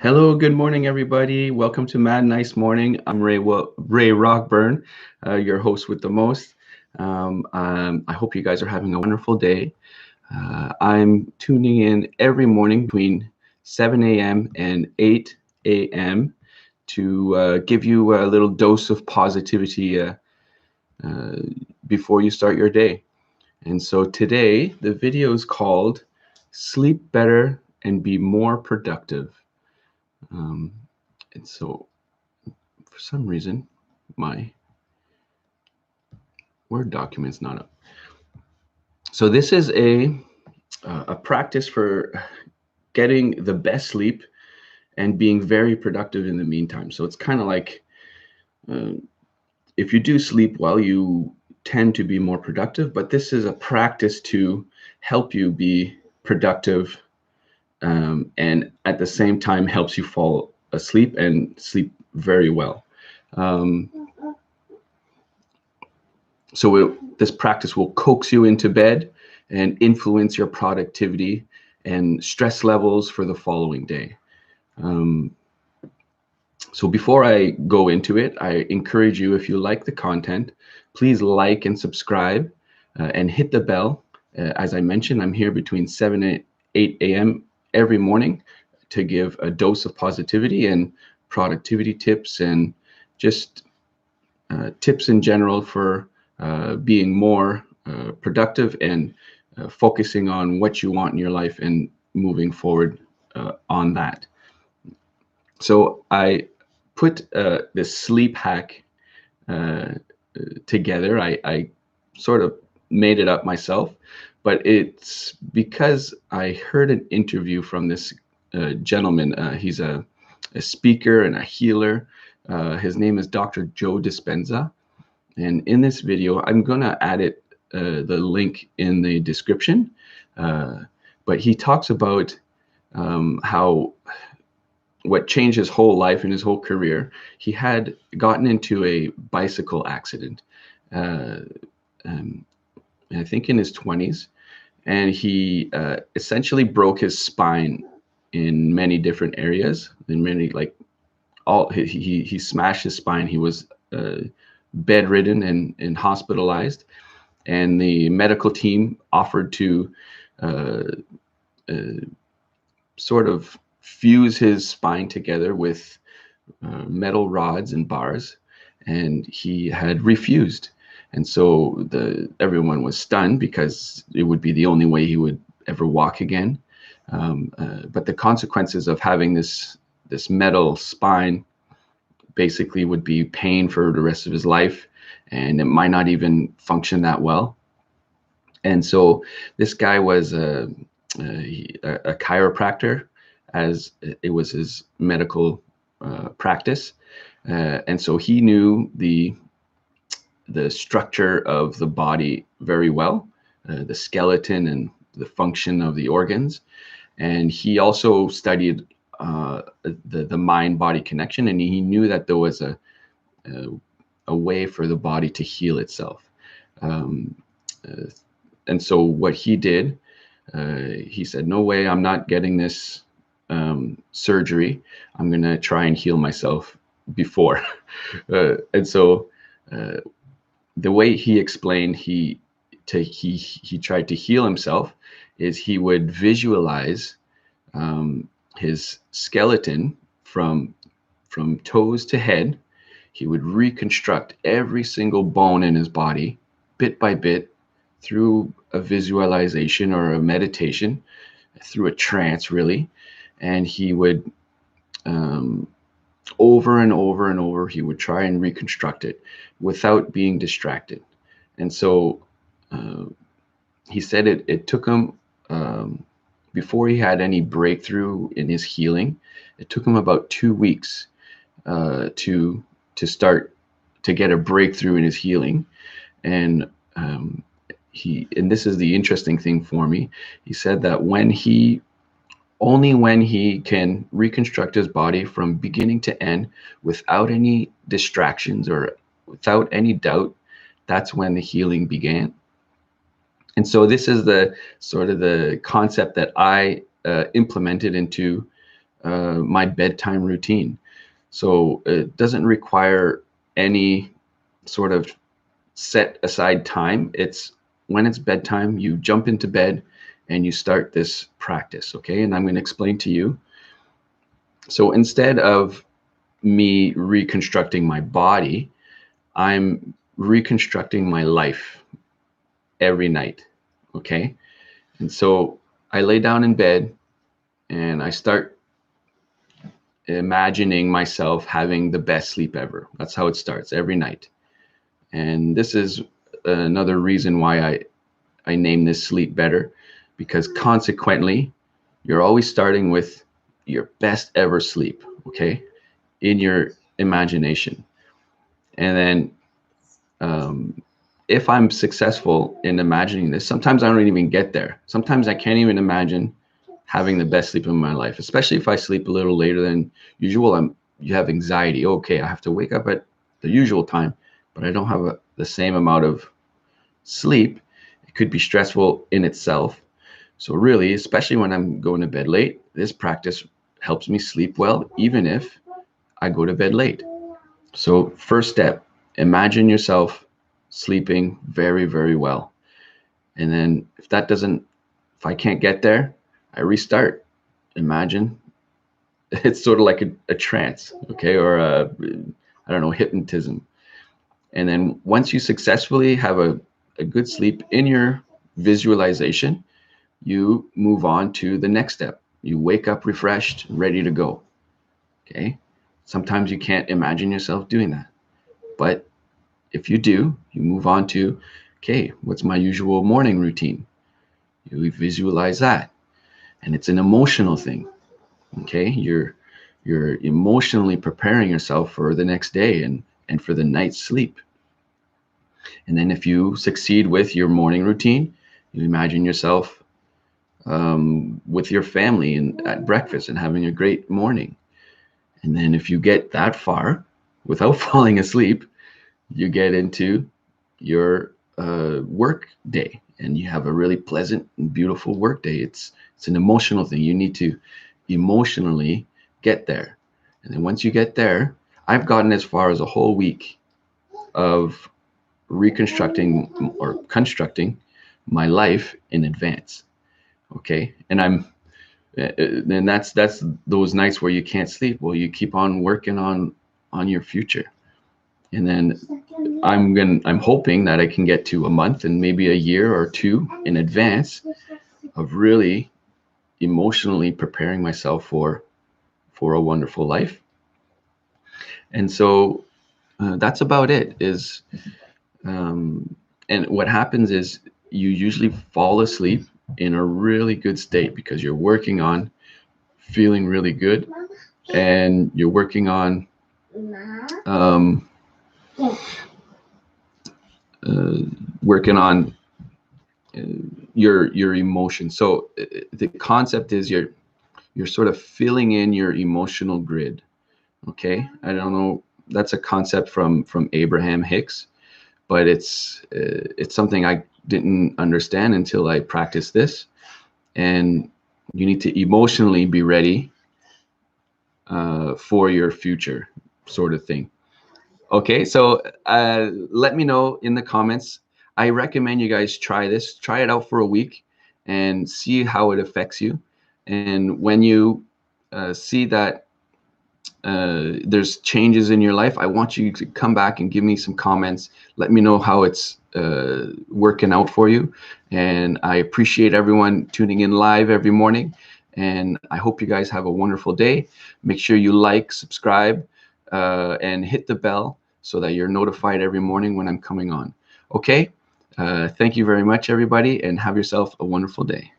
Hello, good morning, everybody. Welcome to Mad Nice Morning. I'm Ray Rockburn, your host with the most. I hope you guys are having a wonderful day. I'm tuning in every morning between 7 a.m. and 8 a.m. to give you a little dose of positivity uh, before you start your day. And so today, the video is called Sleep Better and Be More Productive. Um, and so for some reason, my Word document's not up. So this is a practice for getting the best sleep and being very productive in the meantime. So it's kind of like uh, if you do sleep well, you tend to be more productive. But this is a practice to help you be productive, and at the same time helps you fall asleep and sleep very well. Um, this practice will coax you into bed and influence your productivity and stress levels for the following day. Um, so before I go into it, I encourage you, if you like the content, please like and subscribe and hit the bell. As I mentioned, I'm here between 7 and 8 a.m. every morning to give a dose of positivity and productivity tips and just tips in general for being more productive and focusing on what you want in your life and moving forward on that. So I put this sleep hack uh, together. I sort of made it up myself, but it's because I heard an interview from this gentleman. He's a speaker and a healer. His name is Dr. Joe Dispenza. And in this video, I'm going to add the link in the description. But he talks about how what changed his whole life and his whole career. He had gotten into a bicycle accident, uh, um, I think in his 20s, and he essentially broke his spine in many different areas. In many, like all, he smashed his spine. He was bedridden and hospitalized, and the medical team offered to uh, uh, sort of fuse his spine together with metal rods and bars, and he had refused. And so everyone was stunned because it would be the only way he would ever walk again. But the consequences of having this metal spine basically would be pain for the rest of his life, and it might not even function that well. And so this guy was a chiropractor, as it was his medical practice, and so he knew the structure of the body very well, the skeleton and the function of the organs, and he also studied the mind-body connection, and he knew that there was a way for the body to heal itself. Um, uh, and so what he did, he said, no way, I'm not getting this surgery. I'm going to try and heal myself before. And so the way he explained he tried to heal himself is he would visualize his skeleton from toes to head. He would reconstruct every single bone in his body bit by bit through a visualization or a meditation, through a trance, really. And he would over and over and over, he would try and reconstruct it without being distracted. And so he said it took him, before he had any breakthrough in his healing, it took him about 2 weeks to start to get a breakthrough in his healing. And and this is the interesting thing for me, he said that only when he can reconstruct his body from beginning to end without any distractions or without any doubt, that's when the healing began. And so this is the sort of the concept that I implemented into my bedtime routine. So it doesn't require any sort of set aside time. It's when it's bedtime, you jump into bed and you start this practice, okay? And I'm going to explain to you. So instead of me reconstructing my body, I'm reconstructing my life every night, okay? And so I lay down in bed and I start imagining myself having the best sleep ever. That's how it starts every night. And this is another reason why I name this Sleep Better, because consequently, you're always starting with your best ever sleep, okay, in your imagination. And then if I'm successful in imagining this, sometimes I don't even get there. Sometimes I can't even imagine having the best sleep of my life, especially if I sleep a little later than usual. You have anxiety. Okay, I have to wake up at the usual time, but I don't have the same amount of sleep. It could be stressful in itself. So really, especially when I'm going to bed late, this practice helps me sleep well, even if I go to bed late. So first step, imagine yourself sleeping very, very well. And then if I can't get there, I restart. Imagine it's sort of like a trance, okay, or I don't know, hypnotism. And then once you successfully have a good sleep in your visualization, you move on to the next step. You wake up refreshed, ready to go. Okay. Sometimes you can't imagine yourself doing that. But if you do, you move on to, okay, what's my usual morning routine? You visualize that. And it's an emotional thing. Okay. You're emotionally preparing yourself for the next day and for the night's sleep. And then if you succeed with your morning routine, you imagine yourself with your family and at breakfast and having a great morning. And then if you get that far without falling asleep, you get into your work day and you have a really pleasant and beautiful work day. It's an emotional thing. You need to emotionally get there. And then once you get there, I've gotten as far as a whole week of reconstructing or constructing my life in advance. Okay. And that's those nights where you can't sleep. Well, you keep on working on your future. And then I'm hoping that I can get to a month and maybe a year or two in advance of really emotionally preparing myself for a wonderful life. And so that's about it. And what happens is you usually fall asleep in a really good state because you're working on feeling really good and you're working on working on your emotions. So the concept is you're sort of filling in your emotional grid. Okay, I don't know. That's a concept from Abraham Hicks, but it's something I didn't understand until I practiced this. And you need to emotionally be ready for your future, sort of thing. Okay, so let me know in the comments. I recommend you guys try this. Try it out for a week and see how it affects you. And when you see that there's changes in your life, I want you to come back and give me some comments. Let me know how it's working out for you. And I appreciate everyone tuning in live every morning. And I hope you guys have a wonderful day. Make sure you like, subscribe, and hit the bell so that you're notified every morning when I'm coming on. Okay? Thank you very much, everybody, and have yourself a wonderful day.